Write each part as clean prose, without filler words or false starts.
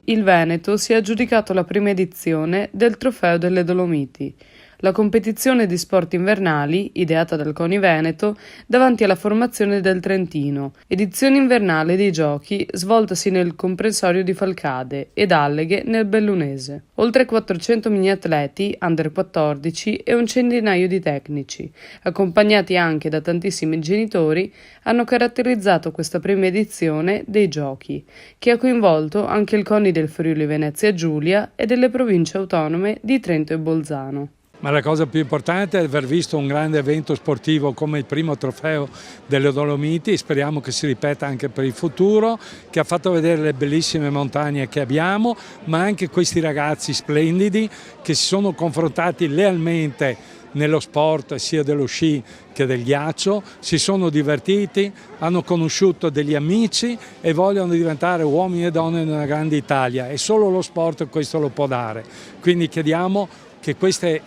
il Veneto si è aggiudicato la prima edizione del Trofeo delle Dolomiti, la competizione di sport invernali, ideata dal CONI Veneto, davanti alla formazione del Trentino, edizione invernale dei giochi svoltasi nel comprensorio di Falcade ed Alleghe nel Bellunese. Oltre 400 mini atleti, under 14 e un centinaio di tecnici, accompagnati anche da tantissimi genitori, hanno caratterizzato questa prima edizione dei giochi, che ha coinvolto anche il CONI del Friuli Venezia Giulia e delle province autonome di Trento e Bolzano. Ma la cosa più importante è aver visto un grande evento sportivo come il primo trofeo delle Dolomiti, speriamo che si ripeta anche per il futuro, che ha fatto vedere le bellissime montagne che abbiamo, ma anche questi ragazzi splendidi che si sono confrontati lealmente nello sport sia dello sci che del ghiaccio, si sono divertiti, hanno conosciuto degli amici e vogliono diventare uomini e donne in una grande Italia e solo lo sport questo lo può dare. Quindi chiediamo che queste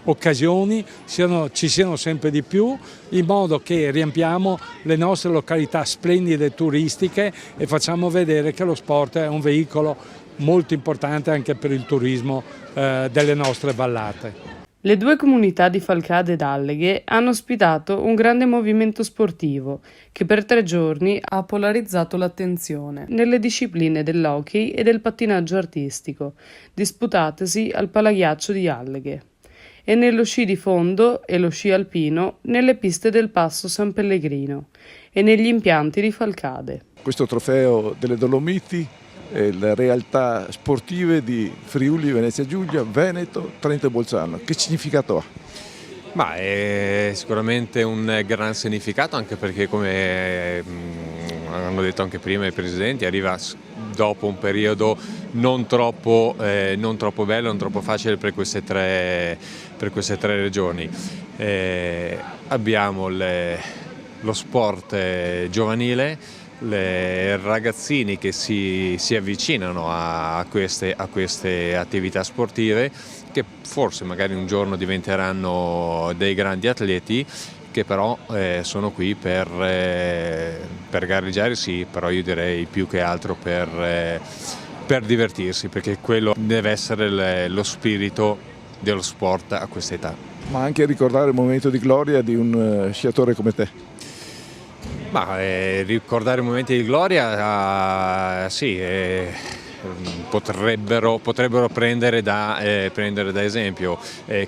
occasioni ci siano sempre di più, in modo che riempiamo le nostre località splendide turistiche e facciamo vedere che lo sport è un veicolo molto importante anche per il turismo delle nostre vallate. Le due comunità di Falcade ed Alleghe hanno ospitato un grande movimento sportivo che per 3 giorni ha polarizzato l'attenzione nelle discipline dell'hockey e del pattinaggio artistico, disputatesi al Palaghiaccio di Alleghe, e nello sci di fondo e lo sci alpino nelle piste del Passo San Pellegrino e negli impianti di Falcade. Questo trofeo delle Dolomiti le realtà sportive di Friuli, Venezia Giulia, Veneto, Trento e Bolzano. Che significato ha? Ma è sicuramente un gran significato, anche perché, come hanno detto anche prima i presidenti, arriva dopo un periodo non troppo bello, non troppo facile per queste tre regioni. Abbiamo lo sport giovanile, le ragazzini che si avvicinano a queste attività sportive, che forse magari un giorno diventeranno dei grandi atleti, che però sono qui per gareggiare, sì, però io direi più che altro per divertirsi, perché quello deve essere lo spirito dello sport a questa età. Ma anche ricordare il momento di gloria di un sciatore come te. Ma ricordare momenti di gloria, sì, potrebbero prendere da esempio,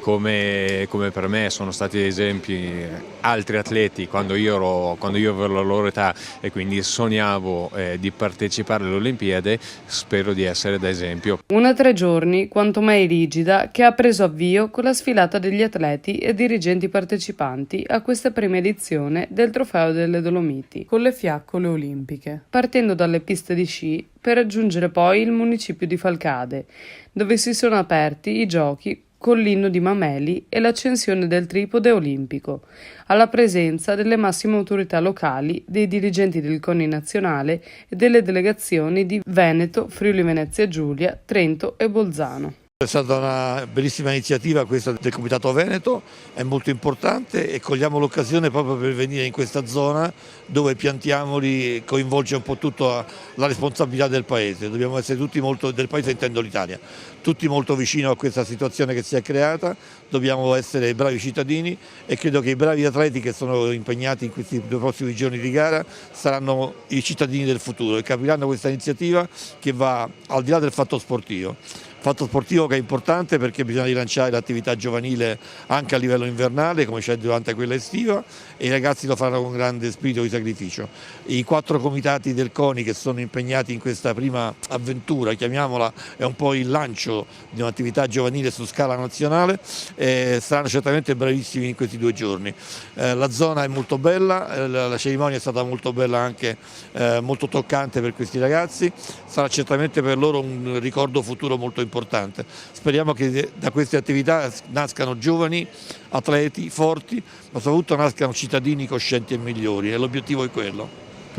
come per me sono stati esempi altri atleti quando io avevo la loro età e quindi sognavo di partecipare alle Olimpiadi. Spero di essere da esempio. Una 3 giorni quanto mai rigida che ha preso avvio con la sfilata degli atleti e dirigenti partecipanti a questa prima edizione del Trofeo delle Dolomiti con le fiaccole olimpiche, partendo dalle piste di sci per raggiungere poi il municipio di Falcade, dove si sono aperti i giochi con l'inno di Mameli e l'accensione del tripode olimpico, alla presenza delle massime autorità locali, dei dirigenti del CONI nazionale e delle delegazioni di Veneto, Friuli Venezia Giulia, Trento e Bolzano. È stata una bellissima iniziativa questa del Comitato Veneto, è molto importante e cogliamo l'occasione proprio per venire in questa zona dove Piantiamoli coinvolge un po' tutta la responsabilità del Paese. Dobbiamo essere tutti molto, del Paese intendo l'Italia, tutti molto vicino a questa situazione che si è creata, dobbiamo essere bravi cittadini e credo che i bravi atleti che sono impegnati in questi 2 prossimi giorni di gara saranno i cittadini del futuro e capiranno questa iniziativa che va al di là del fatto sportivo. Fatto sportivo che è importante perché bisogna rilanciare l'attività giovanile anche a livello invernale come c'è durante quella estiva e i ragazzi lo faranno con grande spirito di sacrificio. I 4 comitati del CONI che sono impegnati in questa prima avventura, chiamiamola, è un po' il lancio di un'attività giovanile su scala nazionale, saranno certamente bravissimi in questi 2 giorni. La zona è molto bella, la cerimonia è stata molto bella anche, molto toccante per questi ragazzi, sarà certamente per loro un ricordo futuro molto importante. Speriamo che da queste attività nascano giovani, atleti forti, ma soprattutto nascano cittadini coscienti e migliori e l'obiettivo è quello.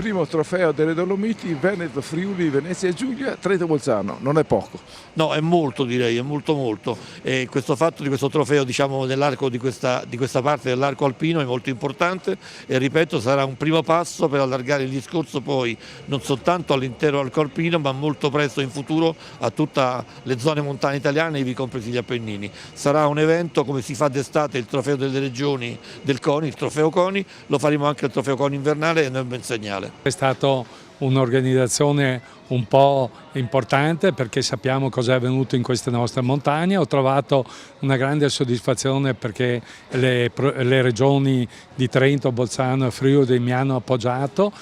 primo trofeo delle Dolomiti, Veneto, Friuli, Venezia Giulia, Trento Bolzano, non è poco. No, è molto, direi, è molto. E questo fatto di questo trofeo, diciamo, nell'arco di questa parte dell'arco alpino è molto importante e ripeto sarà un primo passo per allargare il discorso poi non soltanto all'intero arco alpino ma molto presto in futuro a tutte le zone montane italiane, ivi compresi gli Appennini. Sarà un evento come si fa d'estate il trofeo delle regioni del CONI, il trofeo CONI, lo faremo anche il trofeo CONI invernale e è un bel segnale. È stata un'organizzazione un po' importante perché sappiamo cosa è avvenuto in queste nostre montagne. Ho trovato una grande soddisfazione perché le regioni di Trento, Bolzano e Friuli mi hanno appoggiato.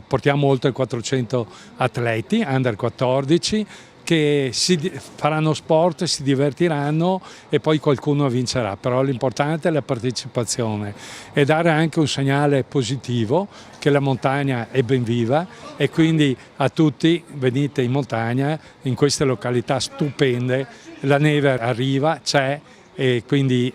Portiamo oltre 400 atleti under 14 che faranno sport, si divertiranno e poi qualcuno vincerà, però l'importante è la partecipazione e dare anche un segnale positivo che la montagna è ben viva e quindi a tutti venite in montagna in queste località stupende, la neve arriva, c'è e quindi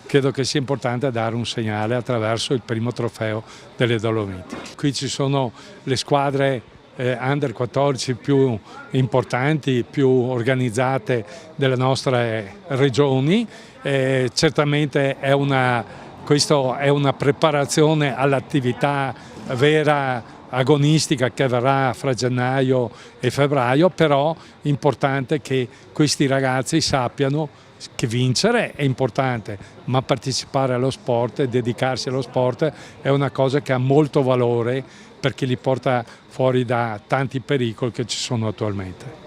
credo che sia importante dare un segnale attraverso il primo trofeo delle Dolomiti. Qui ci sono le squadre under 14 più importanti, più organizzate delle nostre regioni. Certamente questa è una preparazione all'attività vera agonistica che avverrà fra gennaio e febbraio, però è importante che questi ragazzi sappiano che vincere è importante, ma partecipare allo sport e dedicarsi allo sport è una cosa che ha molto valore perché li porta fuori da tanti pericoli che ci sono attualmente.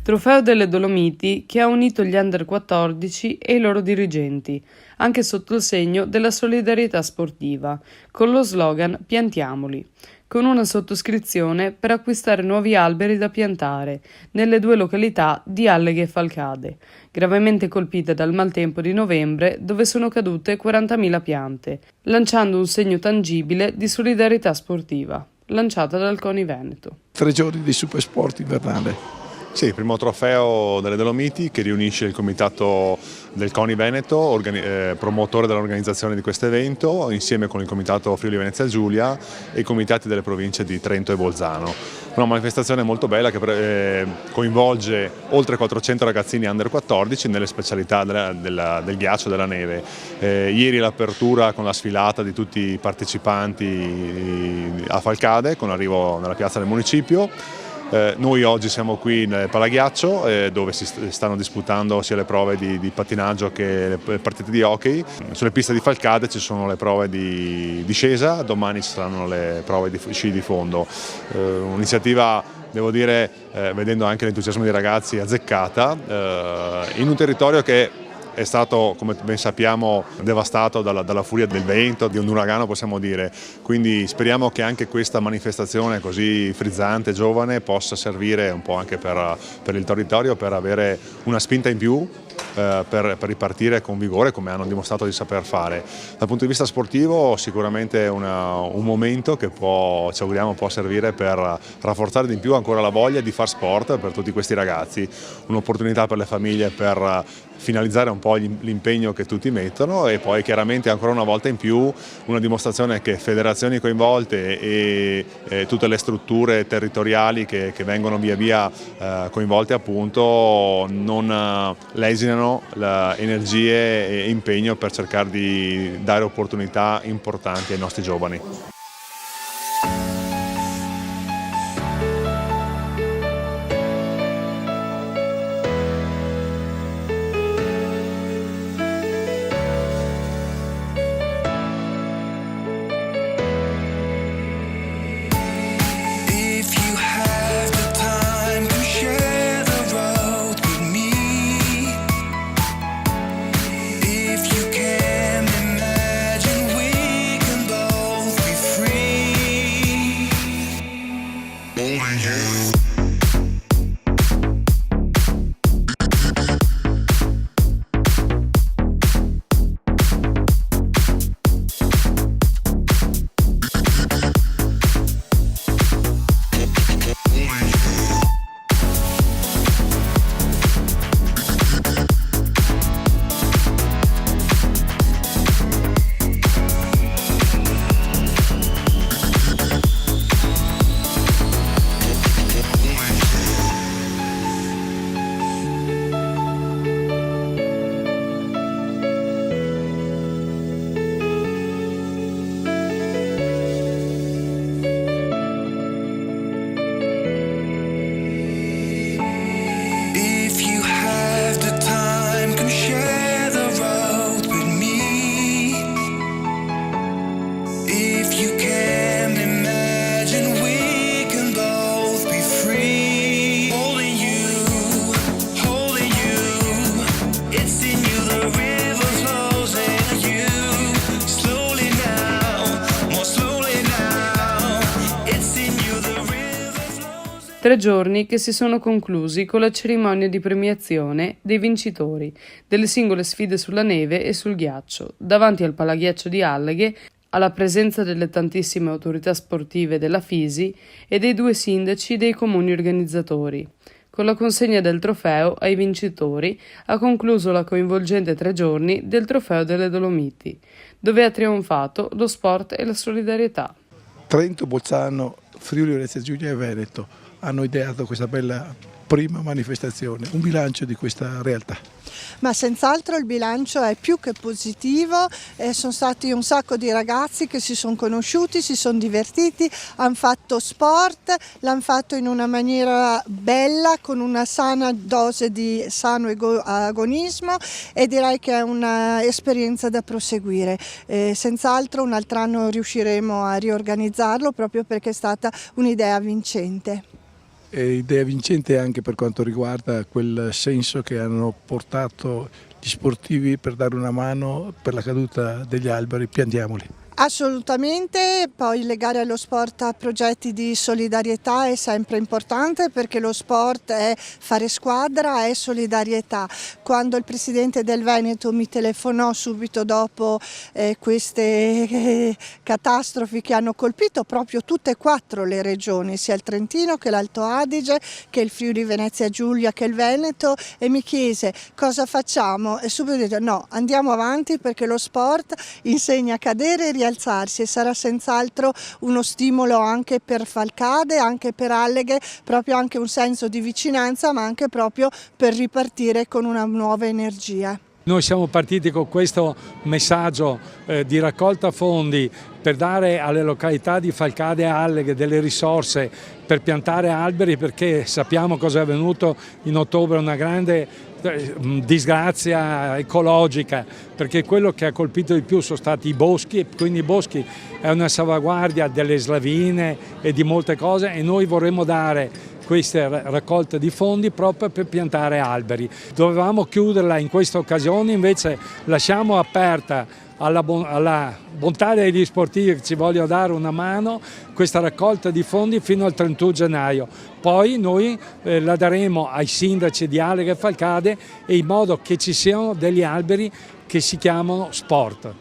Trofeo delle Dolomiti che ha unito gli under 14 e i loro dirigenti, anche sotto il segno della solidarietà sportiva, con lo slogan Piantiamoli, con una sottoscrizione per acquistare nuovi alberi da piantare nelle due località di Alleghe e Falcade, gravemente colpite dal maltempo di novembre dove sono cadute 40.000 piante, lanciando un segno tangibile di solidarietà sportiva, lanciata dal CONI Veneto. 3 giorni di Supersport invernale. Sì, il primo trofeo delle Dolomiti che riunisce il comitato del CONI Veneto, promotore dell'organizzazione di questo evento, insieme con il comitato Friuli Venezia Giulia e i comitati delle province di Trento e Bolzano. Una manifestazione molto bella che coinvolge oltre 400 ragazzini under 14 nelle specialità del ghiaccio e della neve. Ieri l'apertura con la sfilata di tutti i partecipanti a Falcade con l'arrivo nella piazza del municipio. Noi oggi siamo qui nel Palaghiaccio dove si stanno disputando sia le prove di pattinaggio che le partite di hockey. Sulle piste di Falcade ci sono le prove di discesa, domani ci saranno le prove di sci di fondo. Un'iniziativa, devo dire, vedendo anche l'entusiasmo dei ragazzi, azzeccata, in un territorio che è stato, come ben sappiamo, devastato dalla furia del vento, di un uragano possiamo dire, quindi speriamo che anche questa manifestazione così frizzante, giovane, possa servire un po' anche per il territorio, per avere una spinta in più, per ripartire con vigore come hanno dimostrato di saper fare. Dal punto di vista sportivo sicuramente è un momento che ci auguriamo può servire per rafforzare di più ancora la voglia di far sport per tutti questi ragazzi, un'opportunità per le famiglie per finalizzare un po' l'impegno che tutti mettono e poi chiaramente ancora una volta in più una dimostrazione che federazioni coinvolte e tutte le strutture territoriali che vengono via via coinvolte appunto non lesinano energie e impegno per cercare di dare opportunità importanti ai nostri giovani. Tre giorni che si sono conclusi con la cerimonia di premiazione dei vincitori delle singole sfide sulla neve e sul ghiaccio, davanti al palaghiaccio di Alleghe, alla presenza delle tantissime autorità sportive della Fisi e dei 2 sindaci dei comuni organizzatori. Con la consegna del trofeo ai vincitori ha concluso la coinvolgente 3 giorni del Trofeo delle Dolomiti, dove ha trionfato lo sport e la solidarietà. Trento, Bolzano, Friuli, Venezia Giulia e Veneto hanno ideato questa bella prima manifestazione, un bilancio di questa realtà. Ma senz'altro il bilancio è più che positivo, sono stati un sacco di ragazzi che si sono conosciuti, si sono divertiti, hanno fatto sport, l'hanno fatto in una maniera bella, con una sana dose di sano agonismo e direi che è un'esperienza da proseguire. Senz'altro un altro anno riusciremo a riorganizzarlo proprio perché è stata un'idea vincente. Idea vincente anche per quanto riguarda quel senso che hanno portato gli sportivi per dare una mano per la caduta degli alberi, piantiamoli. Assolutamente, poi legare allo sport a progetti di solidarietà è sempre importante perché lo sport è fare squadra, è solidarietà. Quando il presidente del Veneto mi telefonò subito dopo queste catastrofi che hanno colpito proprio tutte e 4 le regioni, sia il Trentino che l'Alto Adige, che il Friuli Venezia Giulia, che il Veneto, e mi chiese cosa facciamo e subito ho detto no, andiamo avanti perché lo sport insegna a cadere e rialzarsi e sarà senz'altro uno stimolo anche per Falcade, anche per Alleghe, proprio anche un senso di vicinanza ma anche proprio per ripartire con una nuova energia. Noi siamo partiti con questo messaggio di raccolta fondi per dare alle località di Falcade e Alleghe delle risorse per piantare alberi, perché sappiamo cosa è avvenuto in ottobre, una grande disgrazia ecologica, perché quello che ha colpito di più sono stati i boschi, e quindi i boschi è una salvaguardia delle slavine e di molte cose, e noi vorremmo dare queste raccolte di fondi proprio per piantare alberi. Dovevamo chiuderla in questa occasione, invece lasciamo aperta alla bontà degli sportivi che ci vogliono dare una mano questa raccolta di fondi fino al 31 gennaio. Poi noi la daremo ai sindaci di Aleghe e Falcade in modo che ci siano degli alberi che si chiamano sport.